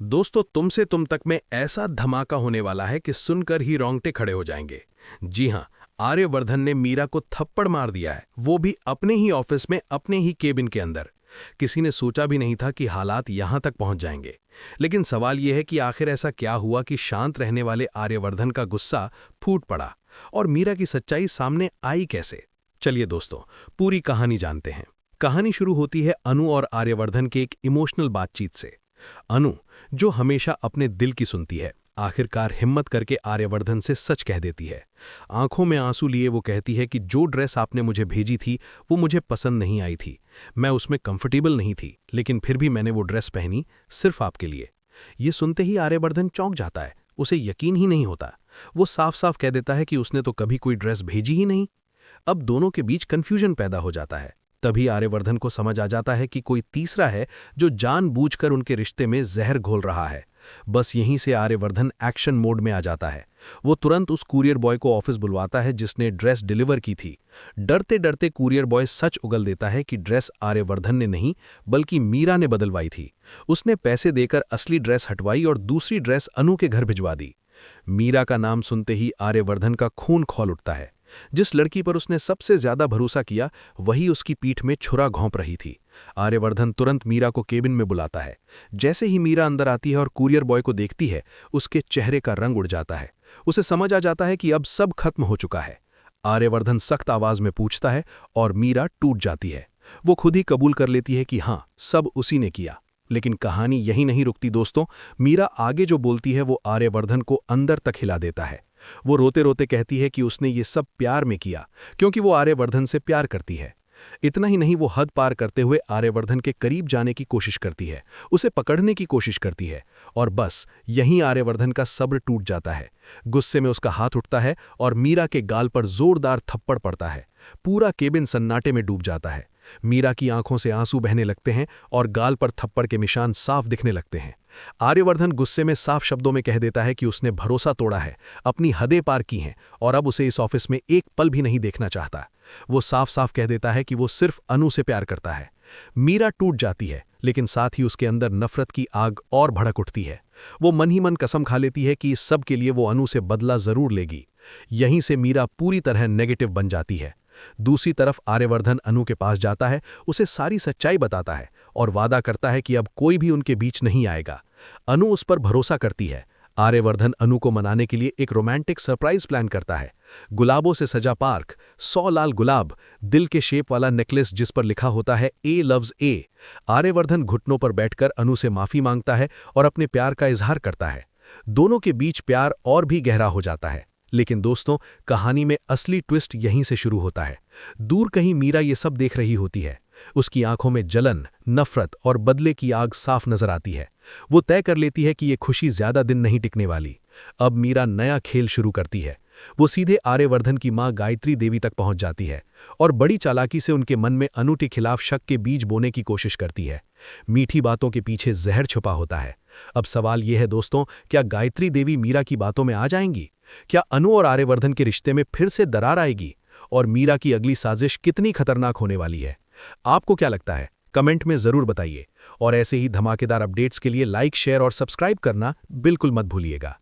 दोस्तों, तुमसे तुम तक में ऐसा धमाका होने वाला है कि सुनकर ही रोंगटे खड़े हो जाएंगे। जी हां, आर्यवर्धन ने मीरा को थप्पड़ मार दिया है, वो भी अपने ही ऑफिस में, अपने ही केबिन के अंदर। किसी ने सोचा भी नहीं था कि हालात यहां तक पहुंच जाएंगे। लेकिन सवाल यह है कि आखिर ऐसा क्या हुआ कि शांत रहने वाले आर्यवर्धन का गुस्सा फूट पड़ा और मीरा की सच्चाई सामने आई कैसे। चलिए दोस्तों, पूरी कहानी जानते हैं। कहानी शुरू होती है अनु और आर्यवर्धन के एक इमोशनल बातचीत से। अनु, जो हमेशा अपने दिल की सुनती है, आखिरकार हिम्मत करके आर्यवर्धन से सच कह देती है। आंखों में आंसू लिए वो कहती है कि जो ड्रेस आपने मुझे भेजी थी वो मुझे पसंद नहीं आई थी। मैं उसमें कंफर्टेबल नहीं थी, लेकिन फिर भी मैंने वो ड्रेस पहनी, सिर्फ आपके लिए। ये सुनते ही आर्यवर्धन चौंक जाता है, उसे यकीन ही नहीं होता। वो साफ साफ कह देता है कि उसने तो कभी कोई ड्रेस भेजी ही नहीं। अब दोनों के बीच कन्फ्यूजन पैदा हो जाता है। तभी आर्यवर्धन को समझ आ जाता है कि कोई तीसरा है जो जानबूझकर उनके रिश्ते में जहर घोल रहा है। बस यहीं से आर्यवर्धन एक्शन मोड में आ जाता है। वो तुरंत उस कुरियर बॉय को ऑफिस बुलवाता है जिसने ड्रेस डिलीवर की थी। डरते डरते कुरियर बॉय सच उगल देता है कि ड्रेस आर्यवर्धन ने नहीं, बल्कि मीरा ने बदलवाई थी। उसने पैसे देकर असली ड्रेस हटवाई और दूसरी ड्रेस अनु के घर भिजवा दी। मीरा का नाम सुनते ही आर्यवर्धन का खून खौल उठता है। जिस लड़की पर उसने सबसे ज्यादा भरोसा किया, वही उसकी पीठ में छुरा घोंप रही थी। आर्यवर्धन तुरंत मीरा को केबिन में बुलाता है। जैसे ही मीरा अंदर आती है और कुरियर बॉय को देखती है, उसके चेहरे का रंग उड़ जाता है। उसे समझ आ जाता है कि अब सब खत्म हो चुका है। आर्यवर्धन सख्त आवाज में पूछता है और मीरा टूट जाती है। वो खुद ही कबूल कर लेती है कि हाँ, सब उसी ने किया। लेकिन कहानी यहीं नहीं रुकती दोस्तों। मीरा आगे जो बोलती है वो आर्यवर्धन को अंदर तक हिला देता है। वो रोते रोते कहती है कि उसने ये सब प्यार में किया, क्योंकि वो आर्यवर्धन से प्यार करती है। इतना ही नहीं, वो हद पार करते हुए आर्यवर्धन के करीब जाने की कोशिश करती है, उसे पकड़ने की कोशिश करती है। और बस यहीं आर्यवर्धन का सब्र टूट जाता है। गुस्से में उसका हाथ उठता है और मीरा के गाल पर जोरदार थप्पड़ पड़ता है। पूरा केबिन सन्नाटे में डूब जाता है। मीरा की आंखों से आंसू बहने लगते हैं और गाल पर थप्पड़ के निशान साफ दिखने लगते हैं। आर्यवर्धन गुस्से में साफ शब्दों में कह देता है कि उसने भरोसा तोड़ा है, अपनी हदें पार की हैं और अब उसे इस ऑफिस में एक पल भी नहीं देखना चाहता। वो साफ साफ कह देता है कि वो सिर्फ अनु से प्यार करता है। मीरा टूट जाती है, लेकिन साथ ही उसके अंदर नफरत की आग और भड़क उठती है। वो मन ही मन कसम खा लेती है कि इस सब के लिए वो अनु से बदला जरूर लेगी। यहीं से मीरा पूरी तरह नेगेटिव बन जाती है। दूसरी तरफ आर्यवर्धन अनु के पास जाता है, उसे सारी सच्चाई बताता है और वादा करता है कि अब कोई भी उनके बीच नहीं आएगा। अनु उस पर भरोसा करती है। आर्यवर्धन अनु को मनाने के लिए एक रोमांटिक सरप्राइज प्लान करता है। गुलाबों से सजा पार्क, 100 लाल गुलाब, दिल के शेप वाला नेकलेस जिस पर लिखा होता है ए लव्स ए। आर्यवर्धन घुटनों पर बैठकर अनु से माफी मांगता है और अपने प्यार का इजहार करता है। दोनों के बीच प्यार और भी गहरा हो जाता है। लेकिन दोस्तों, कहानी में असली ट्विस्ट यहीं से शुरू होता है। दूर कहीं मीरा ये सब देख रही होती है। उसकी आंखों में जलन, नफरत और बदले की आग साफ नजर आती है। वो तय कर लेती है कि ये खुशी ज्यादा दिन नहीं टिकने वाली। अब मीरा नया खेल शुरू करती है। वो सीधे आर्यवर्धन की मां गायत्री देवी तक पहुंच जाती है और बड़ी चालाकी से उनके मन में अनु के खिलाफ शक के बीज बोने की कोशिश करती है। मीठी बातों के पीछे जहर छुपा होता है। अब सवाल यह है दोस्तों, क्या गायत्री देवी मीरा की बातों में आ जाएंगी? क्या अनु और आर्यवर्धन के रिश्ते में फिर से दरार आएगी? और मीरा की अगली साजिश कितनी खतरनाक होने वाली है? आपको क्या लगता है? कमेंट में जरूर बताइए। और ऐसे ही धमाकेदार अपडेट्स के लिए लाइक, शेयर और सब्सक्राइब करना बिल्कुल मत भूलिएगा।